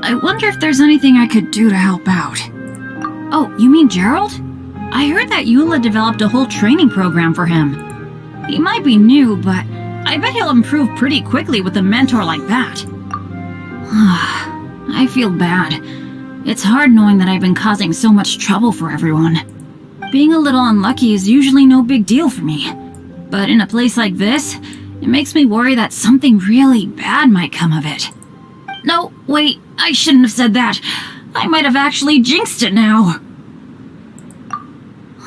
I wonder if there's anything I could do to help out. Oh, you mean Gerald? I heard that Eula developed a whole training program for him. He might be new, but I bet he'll improve pretty quickly with a mentor like that. I feel bad. It's hard knowing that I've been causing so much trouble for everyone. Being a little unlucky is usually no big deal for me. But in a place like this, it makes me worry that something really bad might come of it. No, wait, I shouldn't have said that. I might have actually jinxed it now.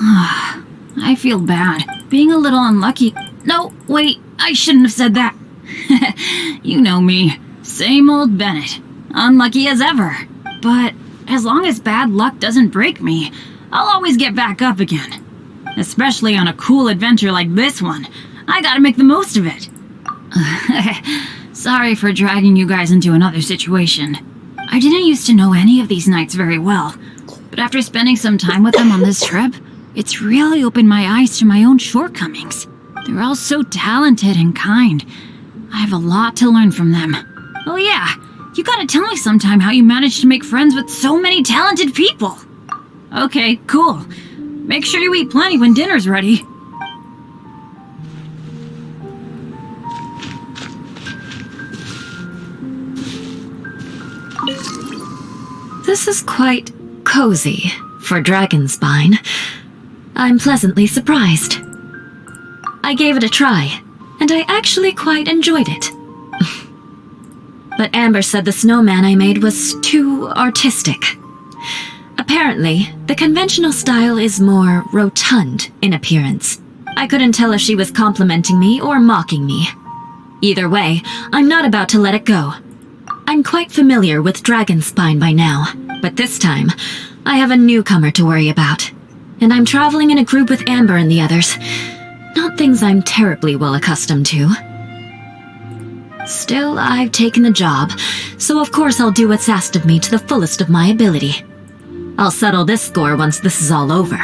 I feel bad. Being a little unlucky. No, wait, I shouldn't have said that. You know me. Same old Bennett. Unlucky as ever. But as long as bad luck doesn't break me, I'll always get back up again. Especially on a cool adventure like this one. I gotta make the most of it. Sorry for dragging you guys into another situation. I didn't used to know any of these knights very well, but after spending some time with them on this trip, it's really opened my eyes to my own shortcomings. They're all so talented and kind. I have a lot to learn from them. Oh yeah, you gotta tell me sometime how you managed to make friends with so many talented people. Okay, cool. Make sure you eat plenty when dinner's ready. This is quite cozy for Dragonspine. I'm pleasantly surprised. I gave it a try, and I actually quite enjoyed it. But Amber said the snowman I made was too artistic. Apparently, the conventional style is more rotund in appearance. I couldn't tell if she was complimenting me or mocking me. Either way, I'm not about to let it go. I'm quite familiar with Dragonspine by now, but this time, I have a newcomer to worry about. And I'm traveling in a group with Amber and the others. Not things I'm terribly well accustomed to. Still, I've taken the job, so of course I'll do what's asked of me to the fullest of my ability. I'll settle this score once this is all over.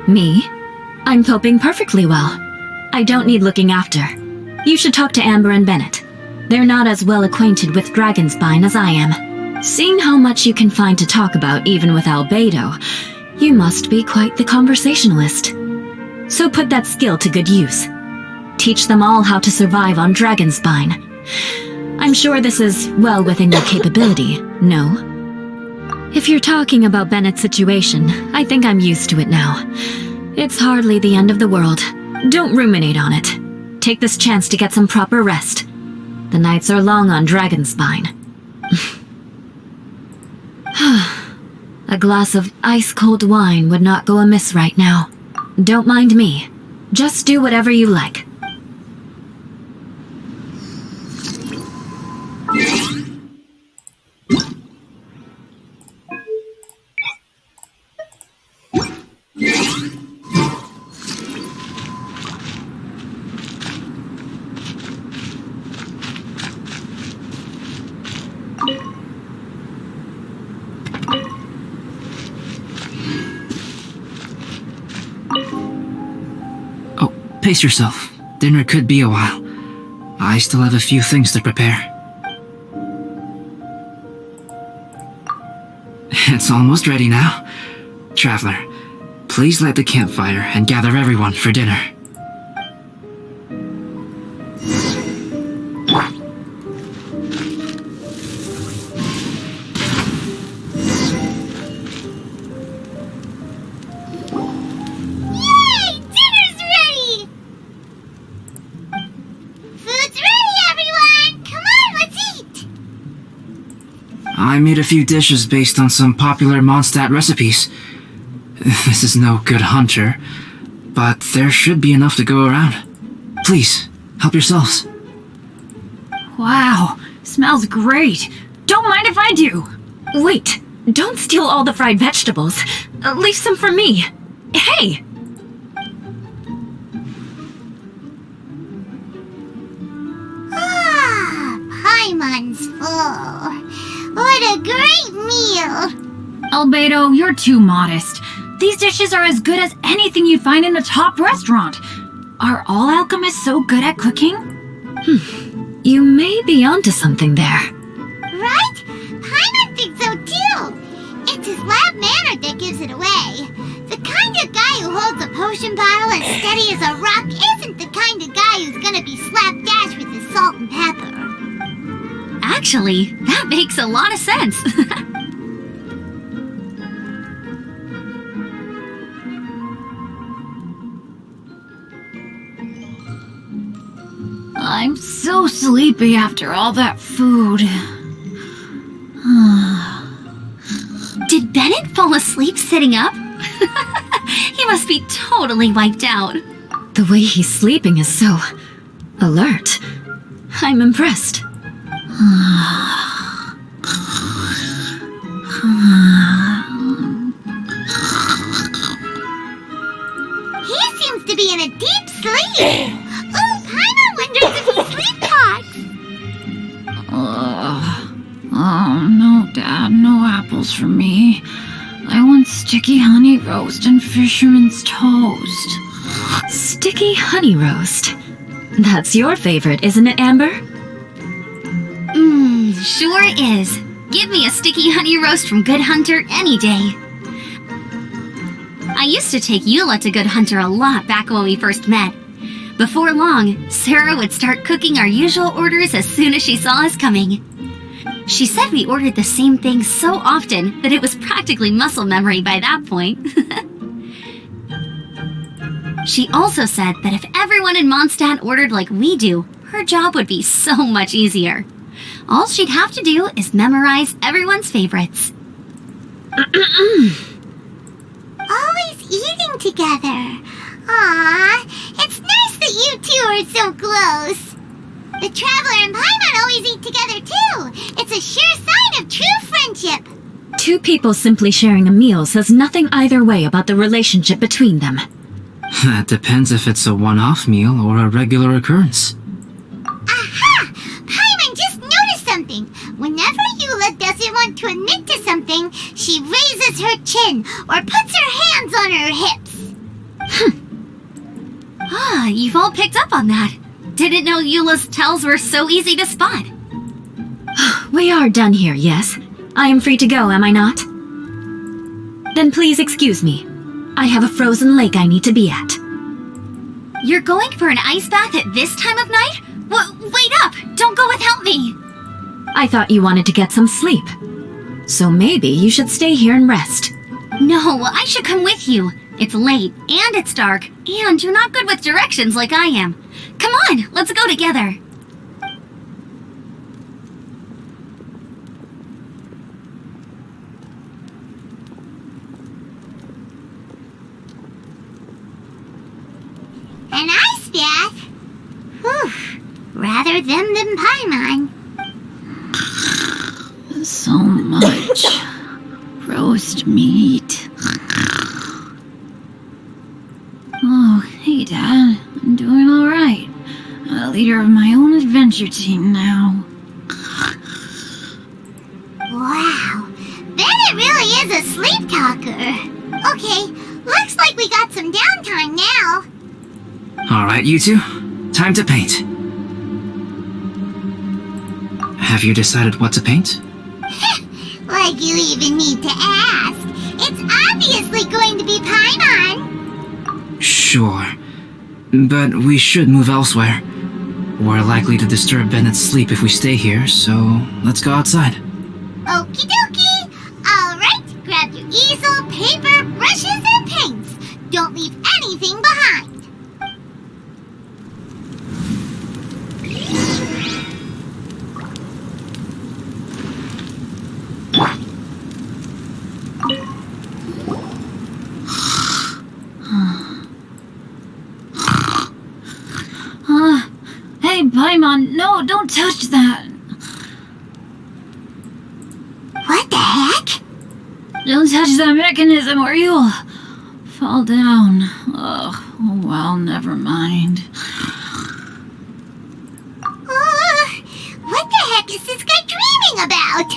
Me? I'm coping perfectly well. I don't need looking after. You should talk to Amber and Bennett. They're not as well acquainted with Dragonspine as I am. Seeing how much you can find to talk about even with Albedo, you must be quite the conversationalist. So put that skill to good use. Teach them all how to survive on Dragonspine. I'm sure this is well within your capability, no? If you're talking about Bennett's situation, I think I'm used to it now. It's hardly the end of the world. Don't ruminate on it. Take this chance to get some proper rest. The nights are long on Dragonspine. A glass of ice-cold wine would not go amiss right now. Don't mind me. Just do whatever you like. Pace yourself. Dinner could be a while. I still have a few things to prepare. It's almost ready now. Traveler, please light the campfire and gather everyone for dinner. I made a few dishes based on some popular Mondstadt recipes. This is no good hunter, but there should be enough to go around. Please, help yourselves. Wow, smells great. Don't mind if I do. Wait, don't steal all the fried vegetables. Leave some for me. Hey! Paimon's full. What a great meal! Albedo, you're too modest. These dishes are as good as anything you'd find in a top restaurant. Are all alchemists so good at cooking? You may be onto something there. Right? Paimon thinks so too. It's his loud manner that gives it away. The kind of guy who holds a potion bottle as steady as a rock isn't the kind of guy who's gonna be slapdash with his salt and pepper. Actually, that makes a lot of sense. I'm so sleepy after all that food. Did Bennett fall asleep sitting up? He must be totally wiped out. The way he's sleeping is so alert. I'm impressed. He seems to be in a deep sleep. Oh, Paimon wonders if he sleep talks. Oh, no, Dad, no apples for me. I want sticky honey roast and fisherman's toast. Sticky honey roast. That's your favorite, isn't it, Amber? Sure is. Give me a sticky honey roast from Good Hunter any day. I used to take Eula to Good Hunter a lot back when we first met. Before long, Sarah would start cooking our usual orders as soon as she saw us coming. She said we ordered the same thing so often that it was practically muscle memory by that point. She also said that if everyone in Mondstadt ordered like we do, her job would be so much easier. All she'd have to do is memorize everyone's favorites. Always eating together. Aww, it's nice that you two are so close. The Traveler and Paimon always eat together too. It's a sure sign of true friendship. Two people simply sharing a meal says nothing either way about the relationship between them. That depends if it's a one-off meal or a regular occurrence. Aha! Paimon just noticed something. Whenever Eula doesn't want to admit to something, she raises her chin or puts her hands on her hips. You've all picked up on that. Didn't know Eula's tells were so easy to spot. We are done here, yes? I am free to go, am I not? Then please excuse me. I have a frozen lake I need to be at. You're going for an ice bath at this time of night? Wait up! Don't go without me! I thought you wanted to get some sleep. So maybe you should stay here and rest. No, I should come with you. It's late, and it's dark, and you're not good with directions like I am. Come on, let's go together. An ice bath? Whew. Rather them than Paimon. So much roast meat. Oh, hey, Dad. I'm doing all right. I'm a leader of my own adventure team now. Wow. Bennett really is a sleep talker. Okay, looks like we got some downtime now. Alright, you two. Time to paint. Have you decided what to paint? Like you even need to ask. It's obviously going to be Paimon. Sure. But we should move elsewhere. We're likely to disturb Bennett's sleep if we stay here, so let's go outside. Okie dokie. Alright, grab your easel, paper, brushes, and paints. Don't leave anything behind. Hey, Paimon, no, don't touch that. What the heck? Don't touch that mechanism or you'll fall down. Ugh, oh well, never mind. What the heck is this guy dreaming about?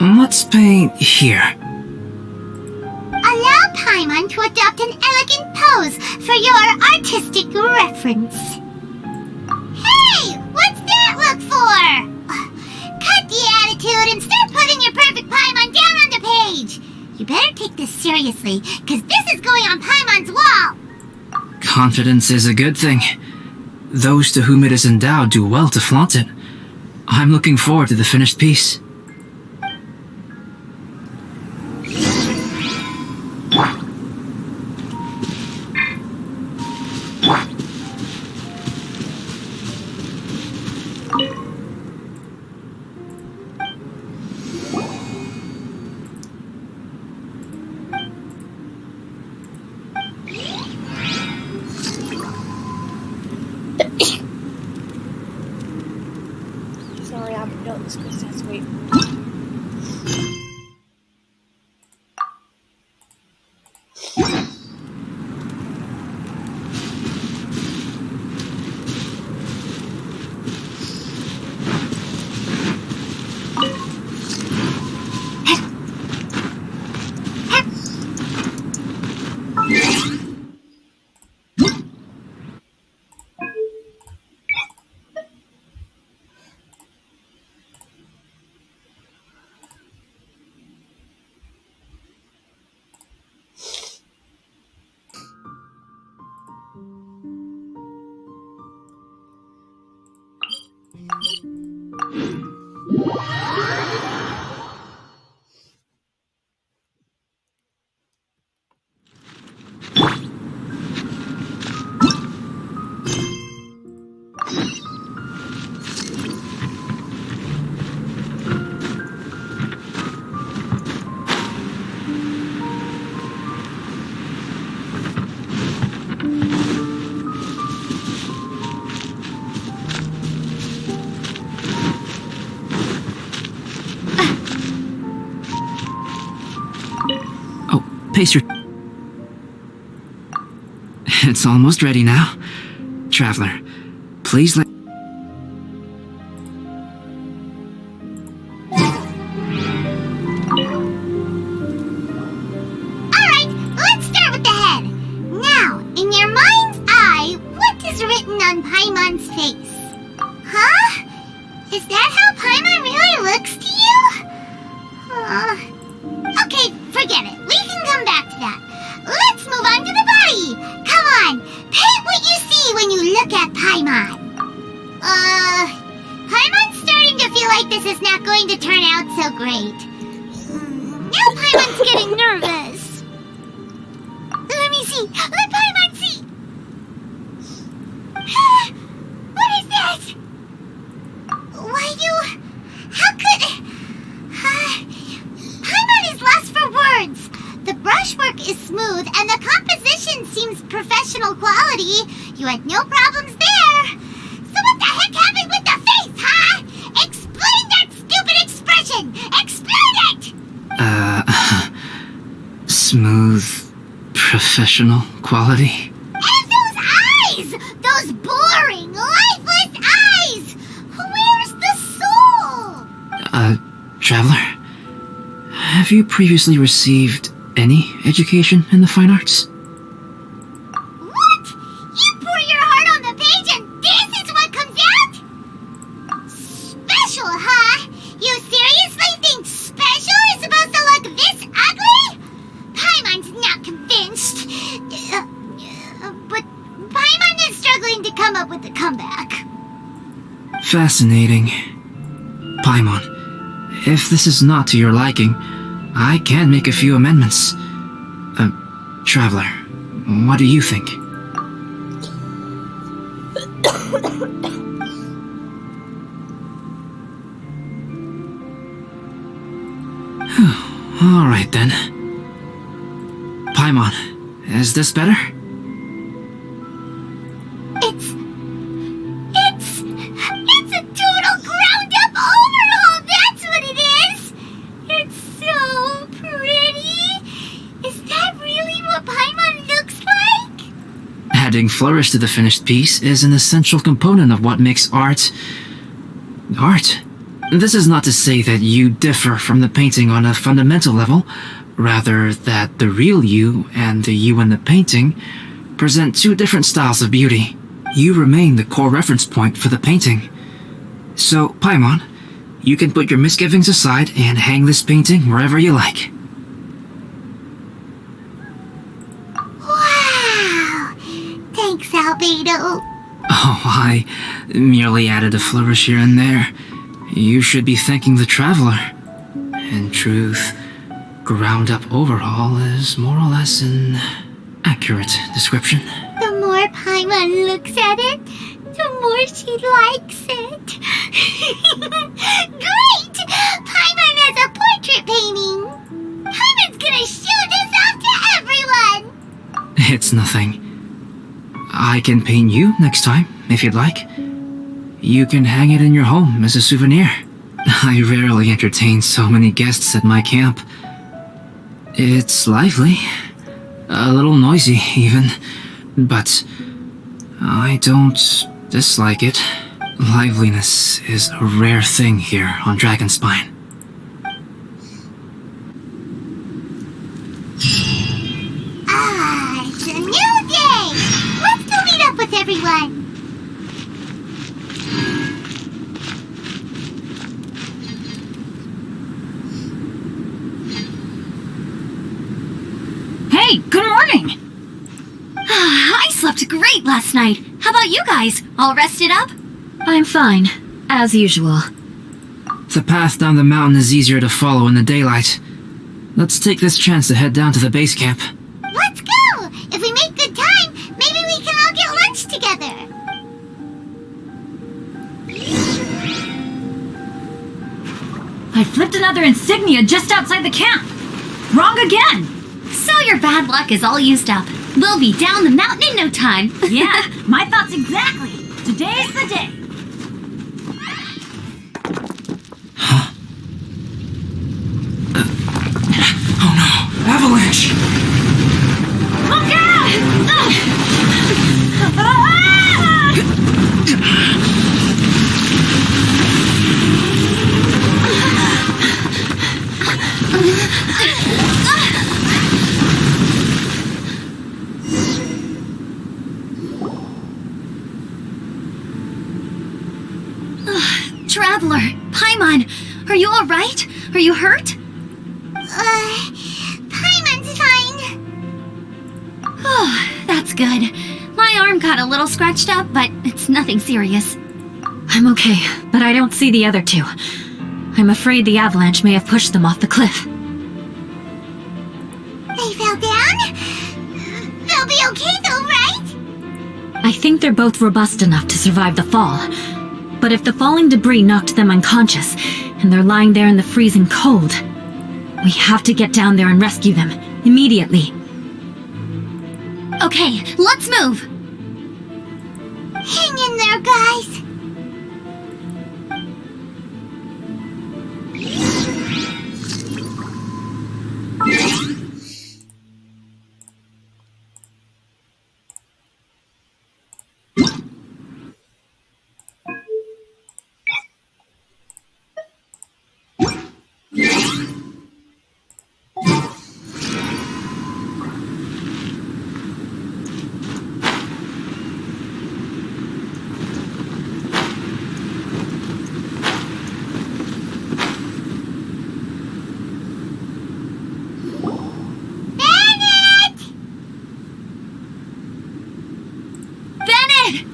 Let's paint here. Allow Paimon to adopt an elegant pose for your artistic reference. Hey! What's that look for? Cut the attitude and start putting your perfect Paimon down on the page! You better take this seriously, because this is going on Paimon's wall! Confidence is a good thing. Those to whom it is endowed do well to flaunt it. I'm looking forward to the finished piece. Sorry, I haven't done this because that's wait. Pace your... It's almost ready now. Traveler, please let... Alright, let's start with the head. Now, in your mind's eye, what is written on Paimon's face? Huh? Is that how Paimon really looks to you? Okay, forget it. We can come back to that. Let's move on to the body. Come on, paint what you see when you look at Paimon. Paimon's starting to feel like this is not going to turn out so great. Now Paimon's getting nervous. Let me see. Let Paimon see. What is this? Why you... How could... Paimon is lost for words. The brushwork is smooth and the composition seems professional quality. You had no problems there. So what the heck happened with the face, huh? Explain that stupid expression! Explain it! Smooth, professional quality? And those eyes! Those boring, lifeless eyes! Where's the soul? Traveler? Have you previously received any education in the fine arts? What? You pour your heart on the page and this is what comes out? Special, huh? You seriously think special is supposed to look this ugly? Paimon's not convinced. But Paimon is struggling to come up with a comeback. Fascinating. Paimon, if this is not to your liking, I can make a few amendments. Traveler, what do you think? Alright then. Paimon, is this better? It's a total ground-up overhaul, that's what it is! It's so pretty! Is that really what Paimon looks like? Adding flourish to the finished piece is an essential component of what makes art... art. This is not to say that you differ from the painting on a fundamental level, rather that the real you and the you in the painting present two different styles of beauty. You remain the core reference point for the painting. So, Paimon, you can put your misgivings aside and hang this painting wherever you like. Wow! Thanks, Albedo. Oh, I merely added a flourish here and there. You should be thanking the traveler. In truth, ground up overhaul is more or less an accurate description. The more Paimon looks at it, the more she likes it. Great! Paimon has a portrait painting! Paimon's gonna show this off to everyone! It's nothing. I can paint you next time, if you'd like. You can hang it in your home as a souvenir. I rarely entertain so many guests at my camp. It's lively. A little noisy, even. But I don't dislike it. Liveliness is a rare thing here on Dragonspine. Ah, it's a new day! Let's go meet up with everyone! Hey, good morning! I slept great last night. How about you guys? All rested up? I'm fine, as usual. The path down the mountain is easier to follow in the daylight. Let's take this chance to head down to the base camp. Let's go! If we make good time, maybe we can all get lunch together! I flipped another insignia just outside the camp! Wrong again! So your bad luck is all used up. We'll be down the mountain in no time. Yeah, my thoughts exactly. Today's the day. Oh no! Avalanche! Look out! Traveler, Paimon, are you all right? Are you hurt? Paimon's fine. Oh, that's good. My arm got a little scratched up, but it's nothing serious. I'm okay, but I don't see the other two. I'm afraid the avalanche may have pushed them off the cliff. They fell down? They'll be okay though, right? I think they're both robust enough to survive the fall. But if the falling debris knocked them unconscious, and they're lying there in the freezing cold, we have to get down there and rescue them, immediately. Okay, let's move. Hang in there, guys.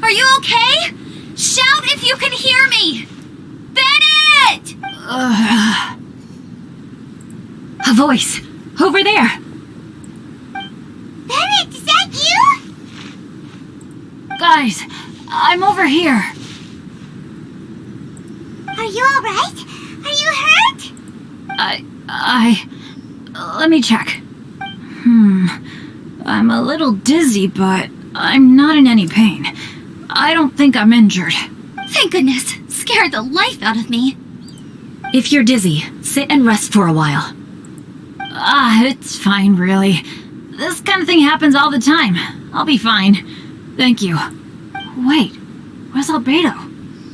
Are you okay? Shout if you can hear me! Bennett! A voice! Over there! Bennett, is that you? Guys, I'm over here. Are you alright? Are you hurt? Let me check. I'm a little dizzy, but I'm not in any pain. I don't think I'm injured. Thank goodness. Scared the life out of me. If you're dizzy, sit and rest for a while. It's fine, really. This kind of thing happens all the time. I'll be fine. Thank you. Wait, where's Albedo?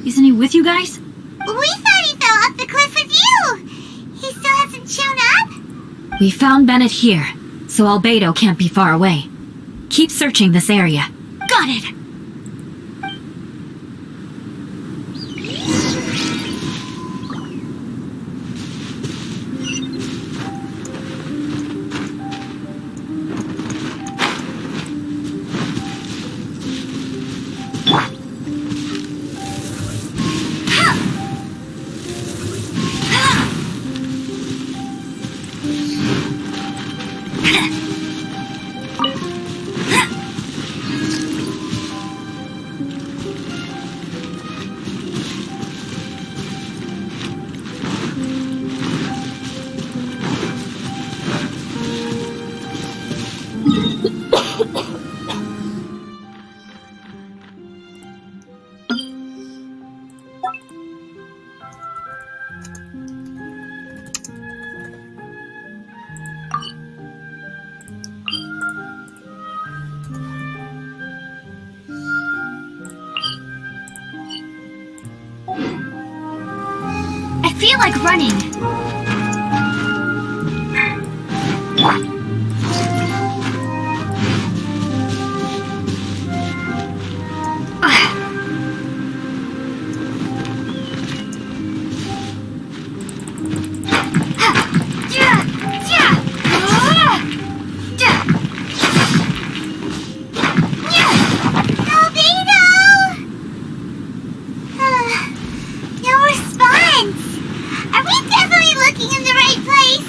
Isn't he with you guys? We thought he fell off the cliff with you. He still hasn't shown up? We found Bennett here, so Albedo can't be far away. Keep searching this area. Got it! I feel like running. No response. Are we definitely looking in the right place?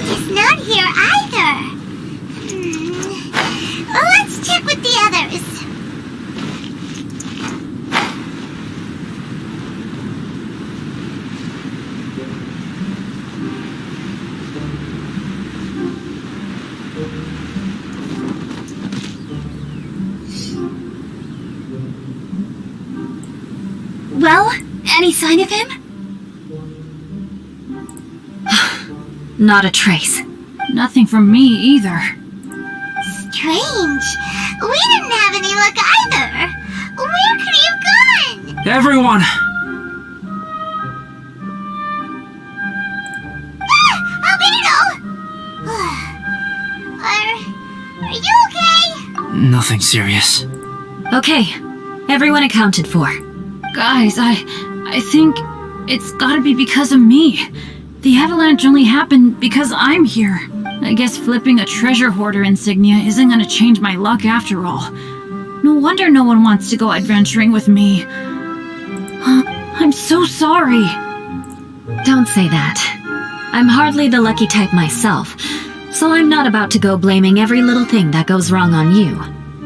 He's not here either. Well, let's check with the others. Well, any sign of him? Not a trace. Nothing from me either. Strange. We didn't have any luck either. Where could he have gone? Everyone! Albedo! Are you okay? Nothing serious. Okay, everyone accounted for. Guys, I think it's gotta be because of me. The avalanche only happened because I'm here. I guess flipping a treasure hoarder insignia isn't gonna change my luck after all. No wonder no one wants to go adventuring with me. I'm so sorry. Don't say that. I'm hardly the lucky type myself, so I'm not about to go blaming every little thing that goes wrong on you.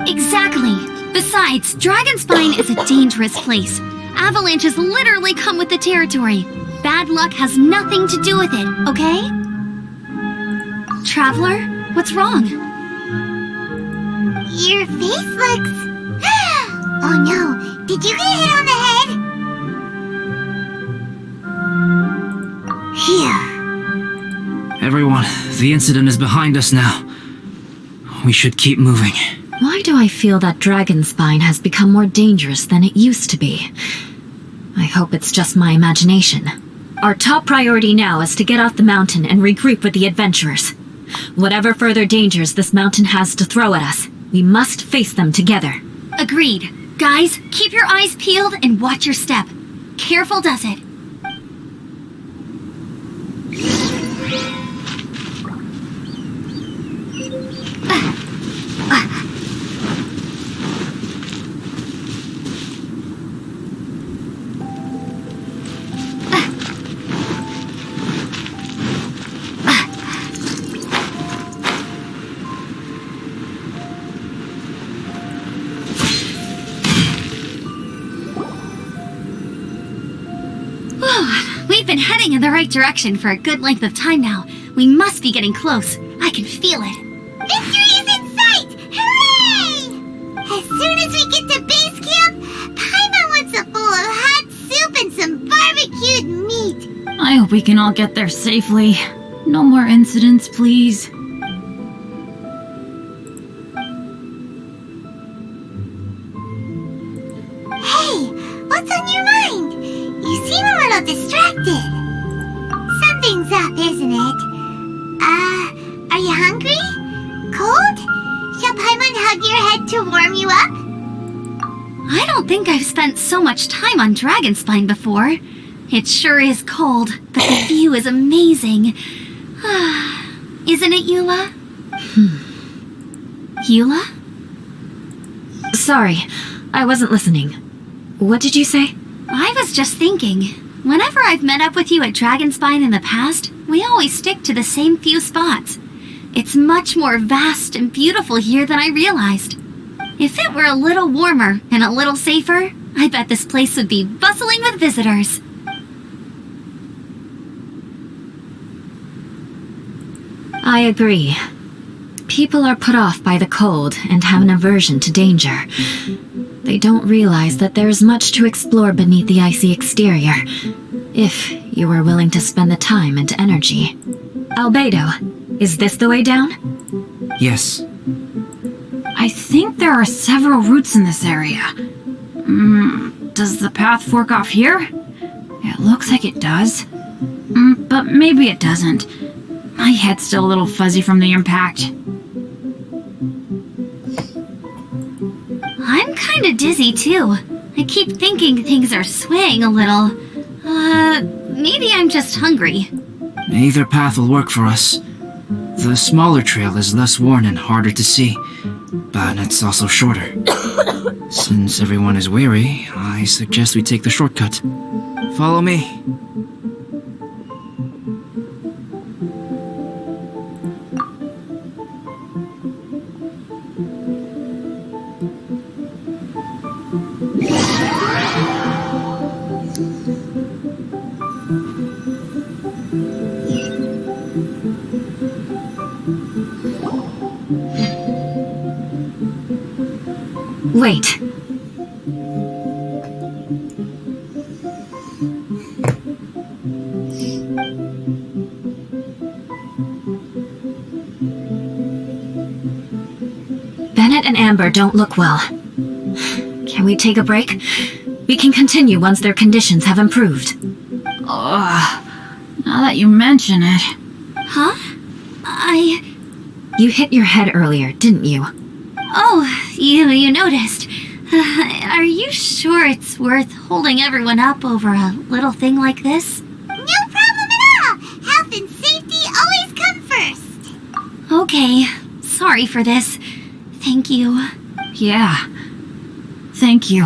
Exactly. Besides, Dragonspine is a dangerous place. Avalanches literally come with the territory. Bad luck has nothing to do with it, okay? Traveler, what's wrong? Your face looks... Oh no, did you get hit on the head? Phew. Everyone, the incident is behind us now. We should keep moving. Why do I feel that Dragonspine has become more dangerous than it used to be? I hope it's just my imagination. Our top priority now is to get off the mountain and regroup with the adventurers. Whatever further dangers this mountain has to throw at us, we must face them together. Agreed. Guys, keep your eyes peeled and watch your step. Careful does it. We've been heading in the right direction for a good length of time now. We must be getting close. I can feel it. Victory is in sight! Hooray! As soon as we get to base camp, Paimon wants a bowl of hot soup barbecued meat. I hope we can all get there safely. No more incidents, please. Hey, what's on your mind? You seem a little distracted. Something's up, isn't it? Are you hungry? Cold? Shall Paimon hug your head to warm you up? I don't think I've spent so much time on Dragonspine before. It sure is cold, but the view is amazing. Isn't it, Eula? Eula? Sorry, I wasn't listening. What did you say? I was just thinking, whenever I've met up with you at Dragonspine in the past, we always stick to the same few spots. It's much more vast and beautiful here than I realized. If it were a little warmer and a little safer, I bet this place would be bustling with visitors. I agree. People are put off by the cold and have an aversion to danger. They don't realize that there's much to explore beneath the icy exterior, if you were willing to spend the time and energy. Albedo, is this the way down? Yes. I think there are several routes in this area. Does the path fork off here? It looks like it does. But maybe it doesn't. My head's still a little fuzzy from the impact. I'm kinda dizzy too. I keep thinking things are swaying a little. Maybe I'm just hungry. Either path will work for us. The smaller trail is less worn and harder to see, but it's also shorter. Since everyone is weary, I suggest we take the shortcut. Follow me. Wait. Bennett and Amber don't look well. Can we take a break? We can continue once their conditions have improved. Ugh. Now that you mention it. Huh? You hit your head earlier, didn't you? Oh, you noticed. Are you sure it's worth holding everyone up over a little thing like this? No problem at all. Health and safety always come first. Okay, sorry for this. Thank you. Yeah. Thank you.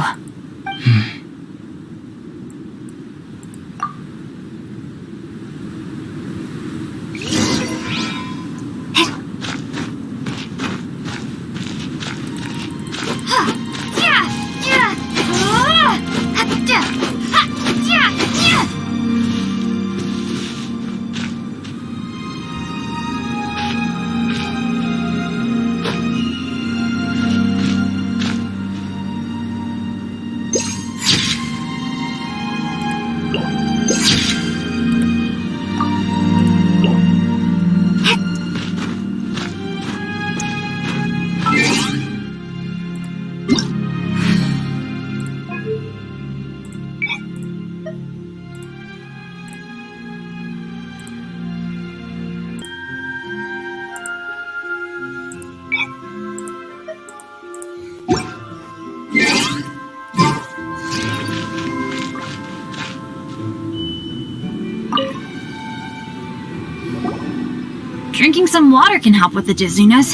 Drinking some water can help with the dizziness.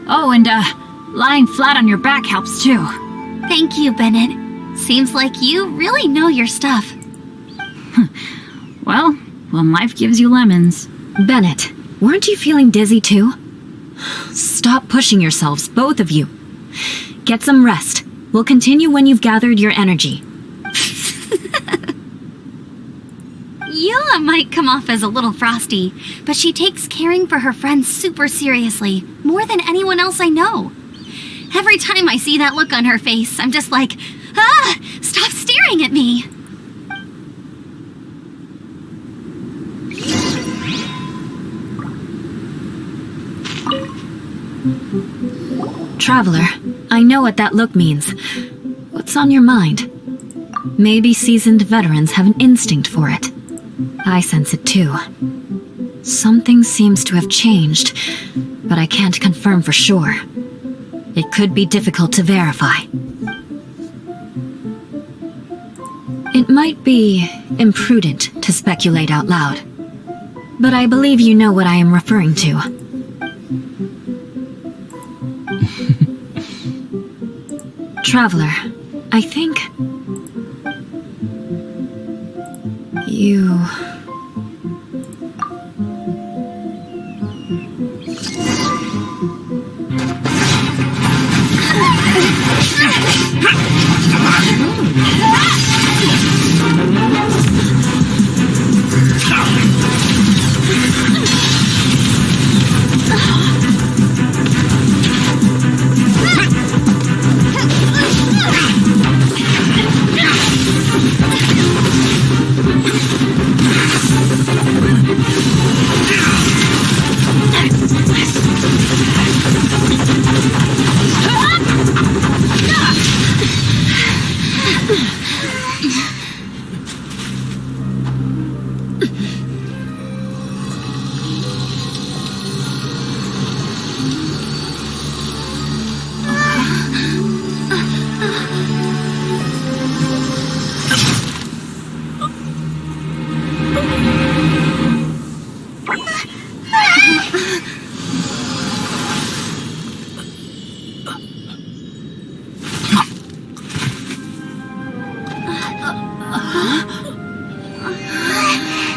Oh, and lying flat on your back helps too. Thank you, Bennett. Seems like you really know your stuff. Well, when life gives you lemons. Bennett, weren't you feeling dizzy too? Stop pushing yourselves, both of you. Get some rest. We'll continue when you've gathered your energy. Eula might come off as a little frosty, but she takes caring for her friends super seriously, more than anyone else I know. Every time I see that look on her face, I'm just like, stop staring at me! Traveler, I know what that look means. What's on your mind? Maybe seasoned veterans have an instinct for it. I sense it too. Something seems to have changed, but I can't confirm for sure. It could be difficult to verify. It might be imprudent to speculate out loud, but I believe you know what I am referring to. Traveler, I think... you...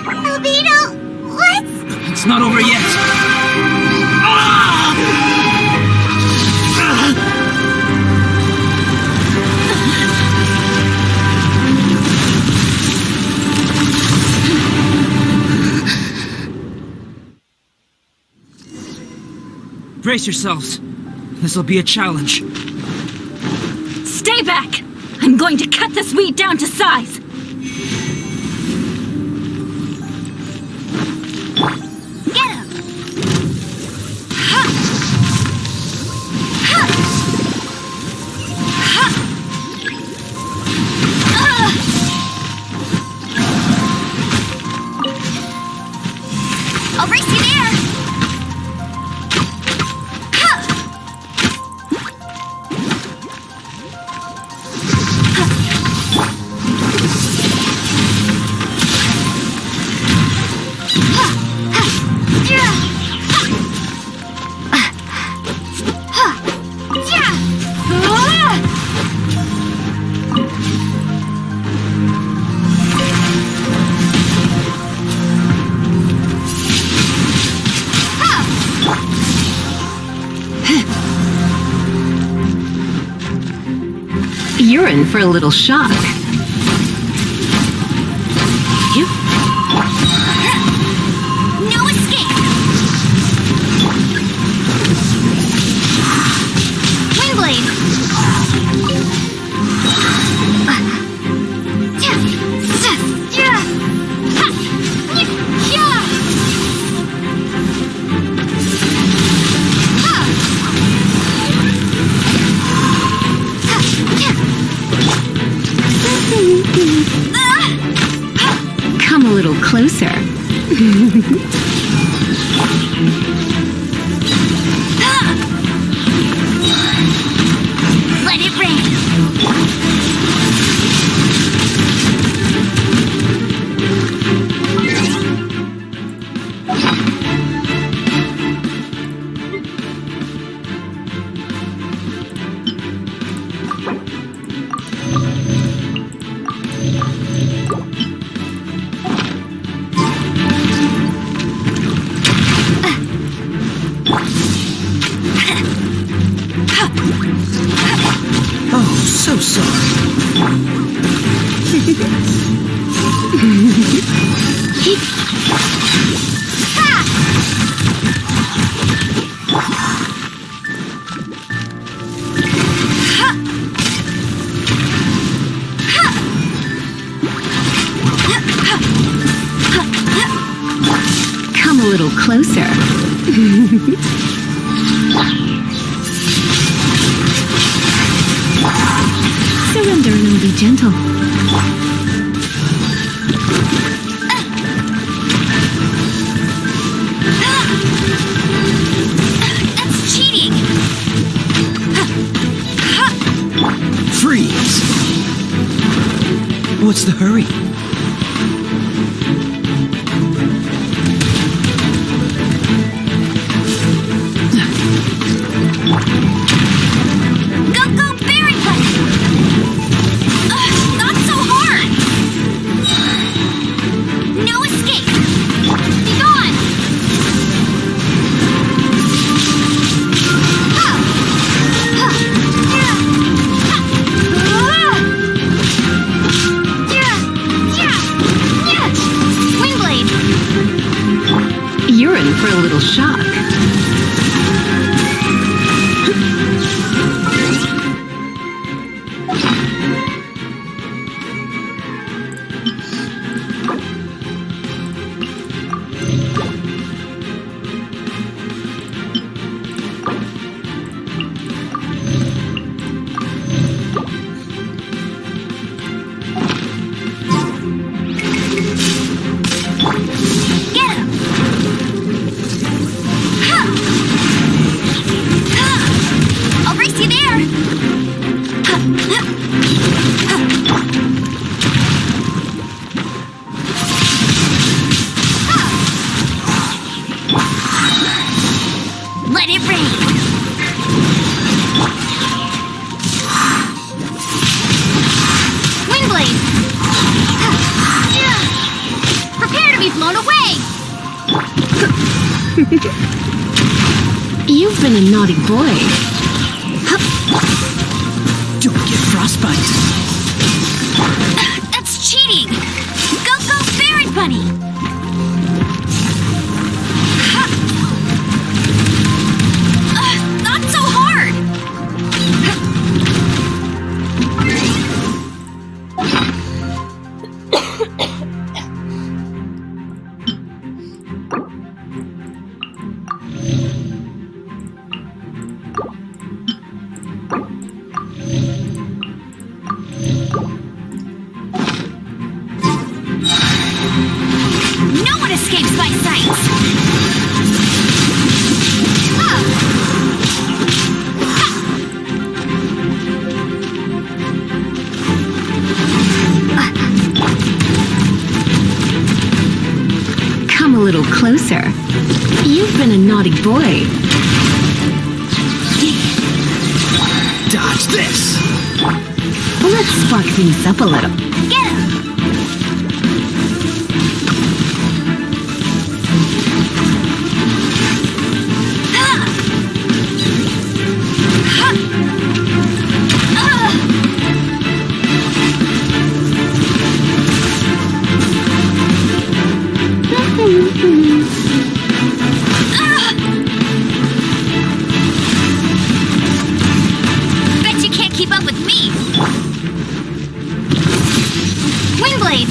Albedo, what? It's not over yet. Brace yourselves. This'll be a challenge. Stay back! I'm going to cut this weed down to size! Get him! I'll race you there! You're in for a little shock. No escape! Windblade! Come a little closer. Let it rain! Oh, so sorry. Come a little closer. Surrender and be gentle. That's cheating! Freeze! What's the hurry? Go, Berry Button! Not so hard! No escape! Be gone! Wingblade! You're in for a little shock. Get him! I'll race you there! Let it rain! Wingblade! Prepare to be blown away! You've been a naughty boy. Don't get frostbite. That's cheating! Go, Berry Bunny! Not so hard! No one escapes my sight! Come a little closer. You've been a naughty boy. Dodge this! Let's spark things up a little. Get him! Bet you can't keep up with me! Wingblade!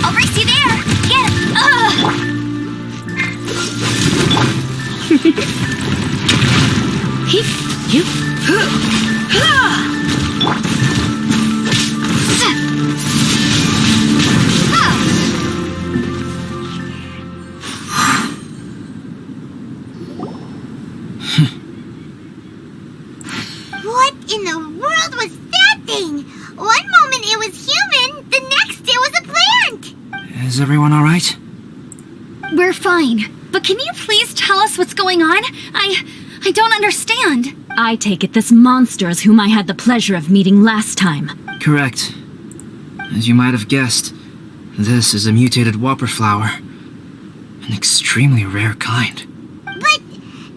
I'll race you there! Get What in the world was that thing? One moment it was human, the next it was a plant! Is everyone alright? We're fine, but can you please tell us what's going on? I don't understand. I take it this monster is whom I had the pleasure of meeting last time. Correct. As you might have guessed, this is a mutated whopper flower. An extremely rare kind. But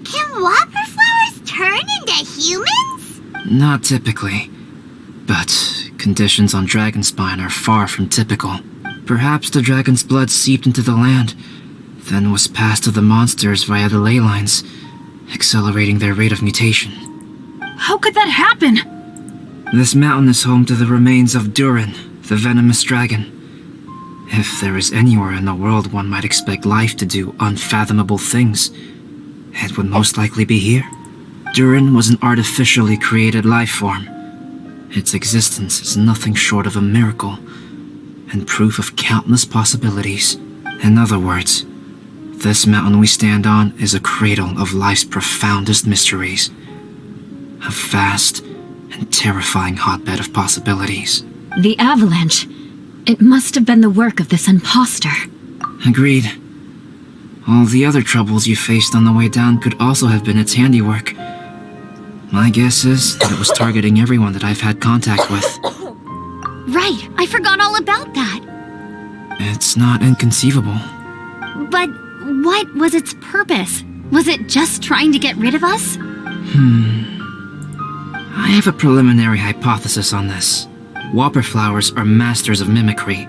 can whopper flowers turn into humans? Not typically. But conditions on Dragonspine are far from typical. Perhaps the dragon's blood seeped into the land, then was passed to the monsters via the ley lines, accelerating their rate of mutation. How could that happen? This mountain is home to the remains of Durin, the venomous dragon. If there is anywhere in the world one might expect life to do unfathomable things, it would most likely be here. Durin was an artificially created life form. Its existence is nothing short of a miracle, and proof of countless possibilities. In other words, this mountain we stand on is a cradle of life's profoundest mysteries. A vast and terrifying hotbed of possibilities. The avalanche. It must have been the work of this imposter. Agreed. All the other troubles you faced on the way down could also have been its handiwork. My guess is that it was targeting everyone that I've had contact with. Right, I forgot all about that. It's not inconceivable. But what was its purpose? Was it just trying to get rid of us? I have a preliminary hypothesis on this. Whopper flowers are masters of mimicry,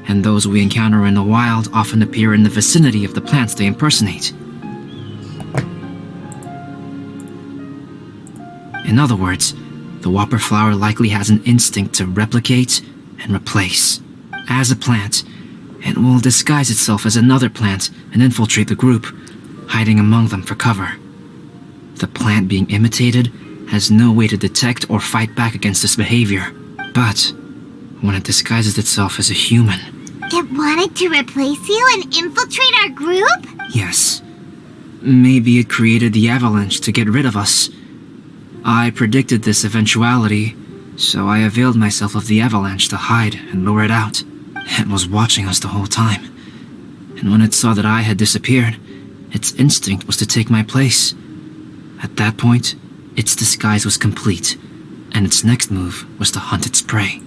and those we encounter in the wild often appear in the vicinity of the plants they impersonate. In other words, the whopper flower likely has an instinct to replicate and replace. As a plant, it will disguise itself as another plant and infiltrate the group, hiding among them for cover. The plant being imitated has no way to detect or fight back against this behavior. But when it disguises itself as a human... It wanted to replace you and infiltrate our group? Yes. Maybe it created the avalanche to get rid of us. I predicted this eventuality, so I availed myself of the avalanche to hide and lure it out. It was watching us the whole time. And when it saw that I had disappeared, its instinct was to take my place. At that point, its disguise was complete, and its next move was to hunt its prey.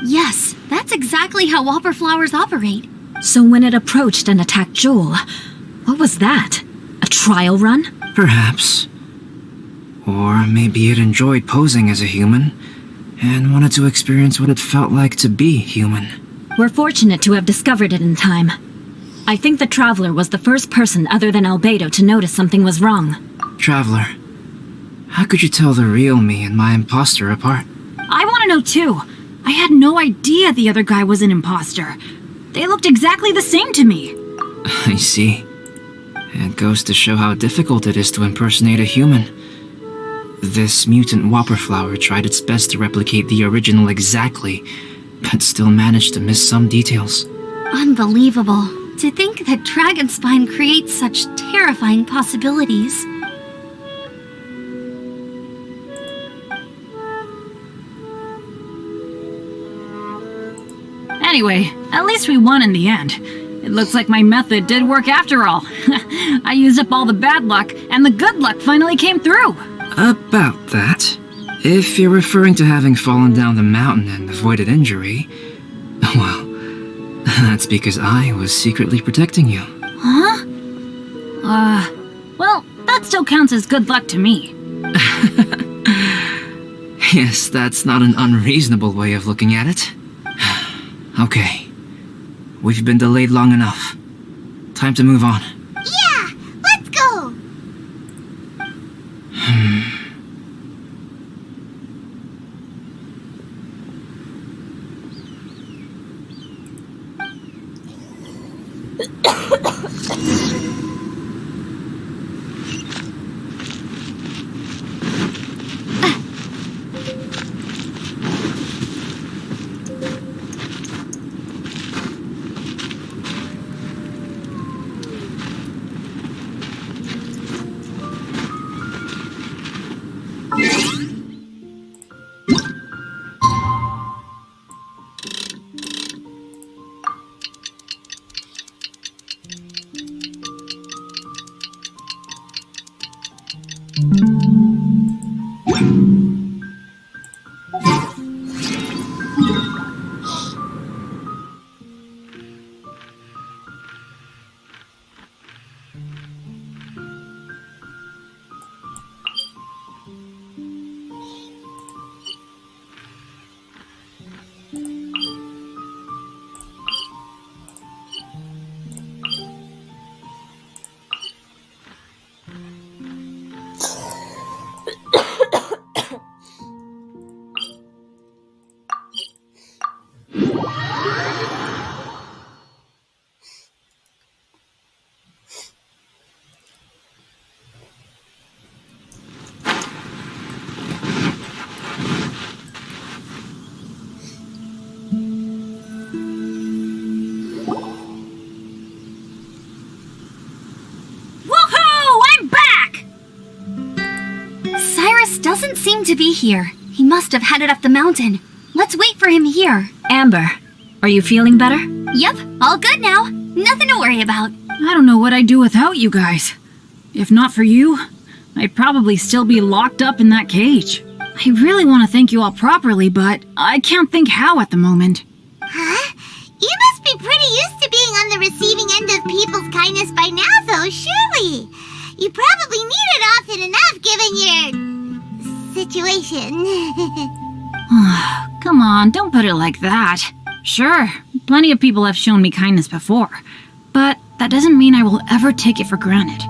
Yes, that's exactly how whopper flowers operate. So when it approached and attacked Joel, what was that? A trial run? Perhaps. Or maybe it enjoyed posing as a human, and wanted to experience what it felt like to be human. We're fortunate to have discovered it in time. I think the Traveler was the first person other than Albedo to notice something was wrong. Traveler, how could you tell the real me and my imposter apart? I want to know too. I had no idea the other guy was an imposter. They looked exactly the same to me. I see. It goes to show how difficult it is to impersonate a human. This mutant whopper flower tried its best to replicate the original exactly, but still managed to miss some details. Unbelievable. To think that Dragonspine creates such terrifying possibilities. Anyway, at least we won in the end. It looks like my method did work after all. I used up all the bad luck, and the good luck finally came through. About that, if you're referring to having fallen down the mountain and avoided injury, well, that's because I was secretly protecting you. Huh? Well, that still counts as good luck to me. Yes, that's not an unreasonable way of looking at it. Okay. We've been delayed long enough. Time to move on. Yeah, let's go! doesn't seem to be here. He must have headed up the mountain. Let's wait for him here. Amber, are you feeling better? Yep, all good now. Nothing to worry about. I don't know what I'd do without you guys. If not for you, I'd probably still be locked up in that cage. I really want to thank you all properly, but I can't think how at the moment. Huh? You must be pretty used to being on the receiving end of people's kindness by now, though, surely. You probably need it often enough, given your situation. Come on, don't put it like that. Sure, plenty of people have shown me kindness before, but that doesn't mean I will ever take it for granted.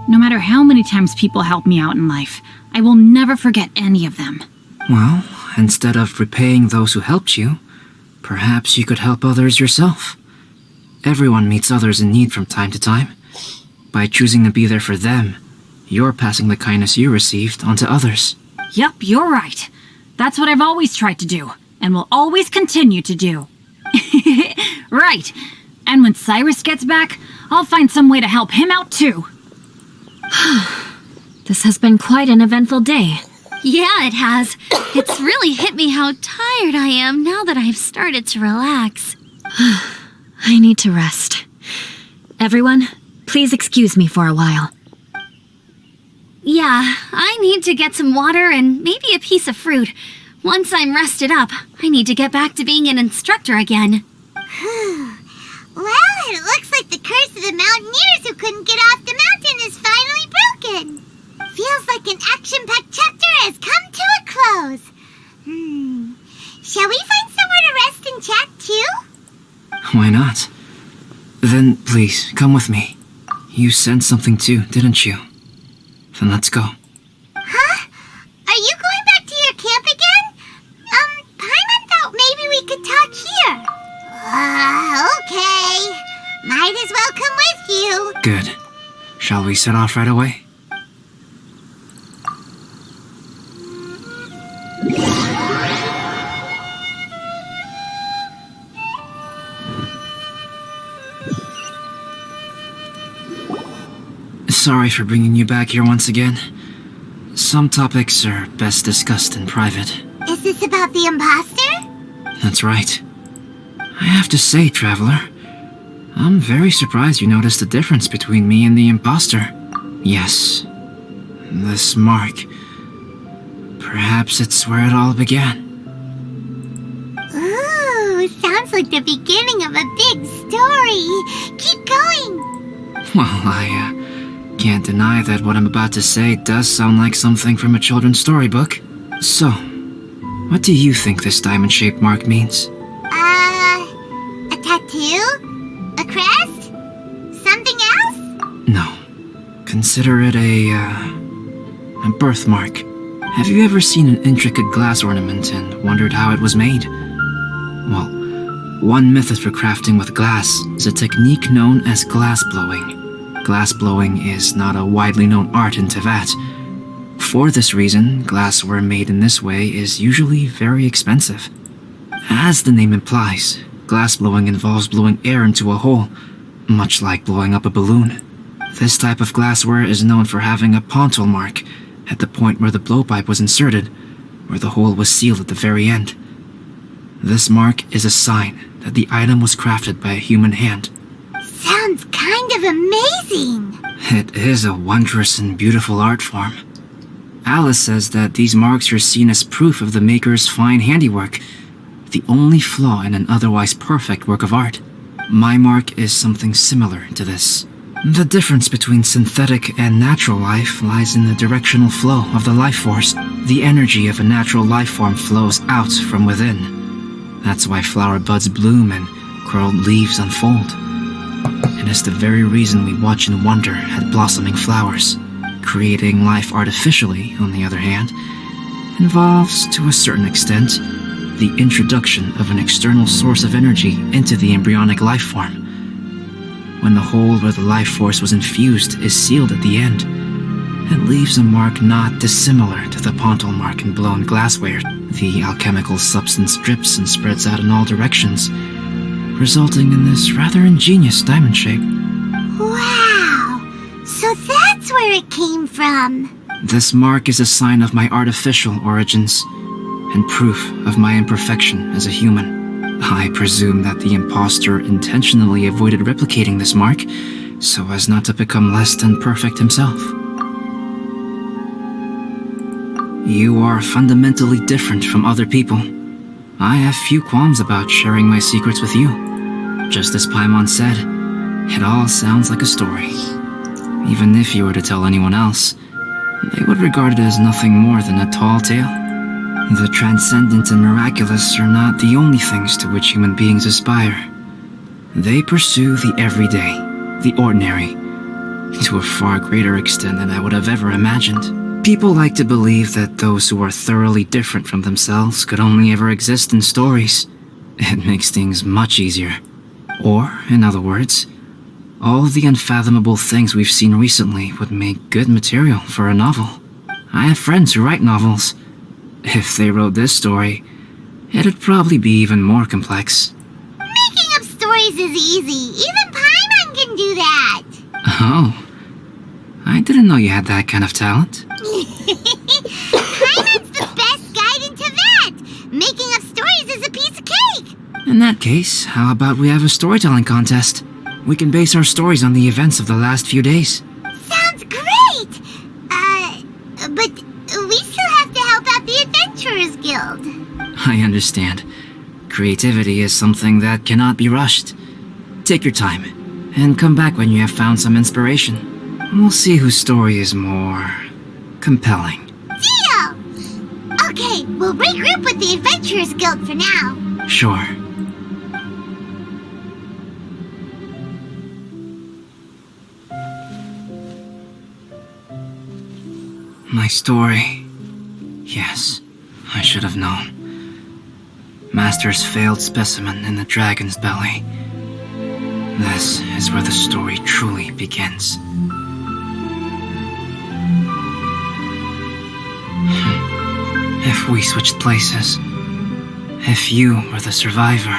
No matter how many times people help me out in life, I will never forget any of them. Well, instead of repaying those who helped you, perhaps you could help others yourself. Everyone meets others in need from time to time. By choosing to be there for them, you're passing the kindness you received onto others. Yep, you're right. That's what I've always tried to do, and will always continue to do. Right. And when Cyrus gets back, I'll find some way to help him out too. This has been quite an eventful day. Yeah, it has. It's really hit me how tired I am now that I've started to relax. I need to rest. Everyone, please excuse me for a while. Yeah, I need to get some water and maybe a piece of fruit. Once I'm rested up, I need to get back to being an instructor again. Well, it looks like the curse of the mountaineers who couldn't get off the mountain is finally broken. Feels like an action-packed chapter has come to a close. Shall we find somewhere to rest and chat too? Why not? Then please, come with me. You sensed something too, didn't you? Then let's go. Huh? Are you going back to your camp again? Paimon thought maybe we could talk here. Okay. Might as well come with you. Good. Shall we set off right away? Sorry for bringing you back here once again. Some topics are best discussed in private. Is this about the imposter? That's right. I have to say, Traveler, I'm very surprised you noticed the difference between me and the imposter. Yes, this mark. Perhaps it's where it all began. Ooh, sounds like the beginning of a big story. Keep going. Well, I can't deny that what I'm about to say does sound like something from a children's storybook. So, what do you think this diamond-shaped mark means? A tattoo? A crest? Something else? No. Consider it a birthmark. Have you ever seen an intricate glass ornament and wondered how it was made? Well, one method for crafting with glass is a technique known as glass blowing. Glass blowing is not a widely known art in Teyvat. For this reason, glassware made in this way is usually very expensive. As the name implies, glass blowing involves blowing air into a hole, much like blowing up a balloon. This type of glassware is known for having a pontal mark at the point where the blowpipe was inserted, where the hole was sealed at the very end. This mark is a sign that the item was crafted by a human hand. Sounds kind of amazing. It is a wondrous and beautiful art form. Alice says that these marks are seen as proof of the maker's fine handiwork, the only flaw in an otherwise perfect work of art. My mark is something similar to this. The difference between synthetic and natural life lies in the directional flow of the life force. The energy of a natural life form flows out from within. That's why flower buds bloom and curled leaves unfold. It is the very reason we watch and wonder at blossoming flowers. Creating life artificially, on the other hand, involves, to a certain extent, the introduction of an external source of energy into the embryonic life form. When the hole where the life force was infused is sealed at the end, it leaves a mark not dissimilar to the pontal mark in blown glassware. The alchemical substance drips and spreads out in all directions, resulting in this rather ingenious diamond shape. Wow! So that's where it came from. This mark is a sign of my artificial origins, and proof of my imperfection as a human. I presume that the impostor intentionally avoided replicating this mark, so as not to become less than perfect himself. You are fundamentally different from other people. I have few qualms about sharing my secrets with you. Just as Paimon said, it all sounds like a story. Even if you were to tell anyone else, they would regard it as nothing more than a tall tale. The transcendent and miraculous are not the only things to which human beings aspire. They pursue the everyday, the ordinary, to a far greater extent than I would have ever imagined. People like to believe that those who are thoroughly different from themselves could only ever exist in stories. It makes things much easier. Or, in other words, all the unfathomable things we've seen recently would make good material for a novel. I have friends who write novels. If they wrote this story, it'd probably be even more complex. Making up stories is easy. Even Paimon can do that. Oh, I didn't know you had that kind of talent. Paimon's the best guide into that. Making up stories is a piece of cake. In that case, how about we have a storytelling contest? We can base our stories on the events of the last few days. Sounds great. But we still have to help out the Adventurers Guild. I understand. Creativity is something that cannot be rushed. Take your time, and come back when you have found some inspiration. We'll see whose story is more compelling. Deal! Okay, we'll regroup with the Adventurers Guild for now. Sure. My story. Yes, I should have known. Master's failed specimen in the dragon's belly. This is where the story truly begins. If we switched places, if you were the survivor,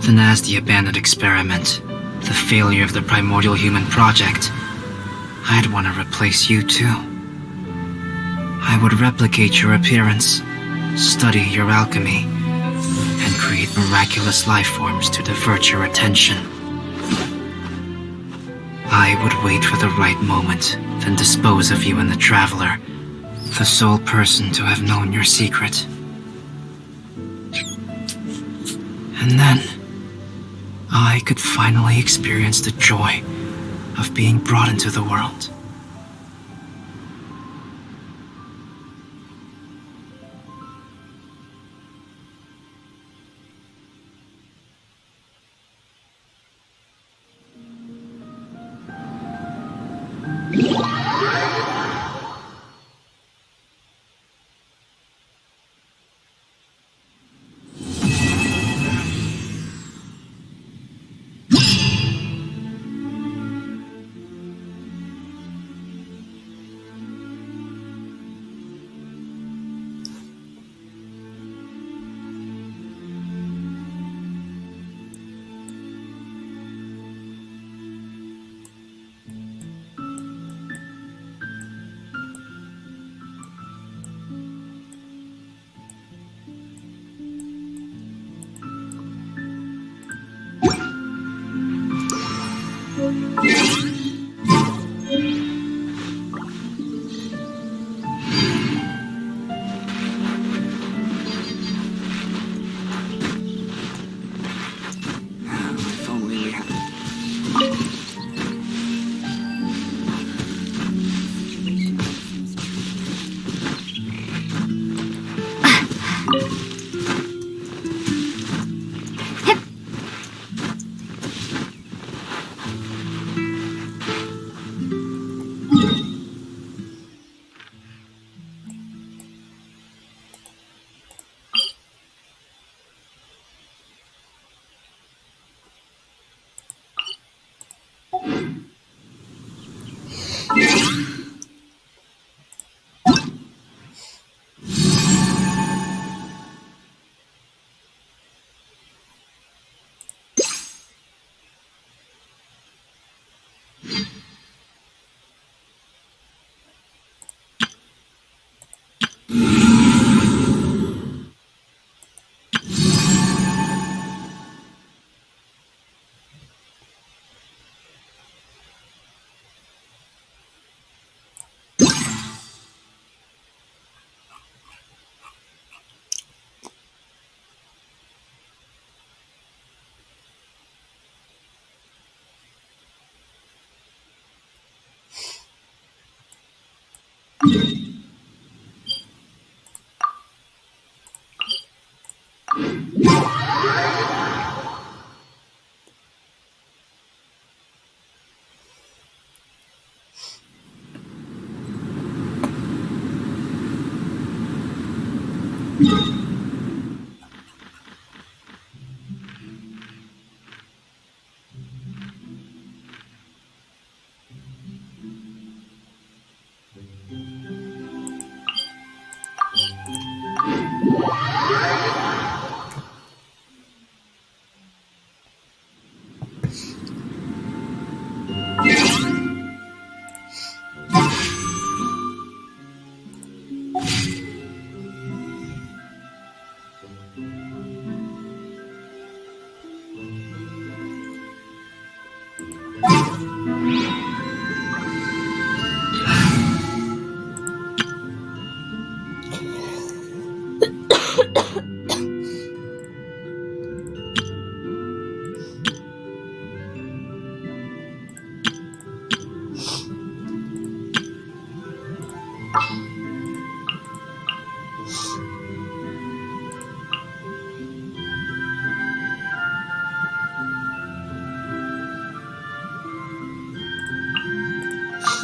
then as the abandoned experiment, the failure of the primordial human project, I'd want to replace you too. I would replicate your appearance, study your alchemy, and create miraculous life forms to divert your attention. I would wait for the right moment, then dispose of you in the Traveler, the sole person to have known your secret. And then, I could finally experience the joy of being brought into the world. If only we had...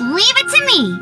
Leave it to me.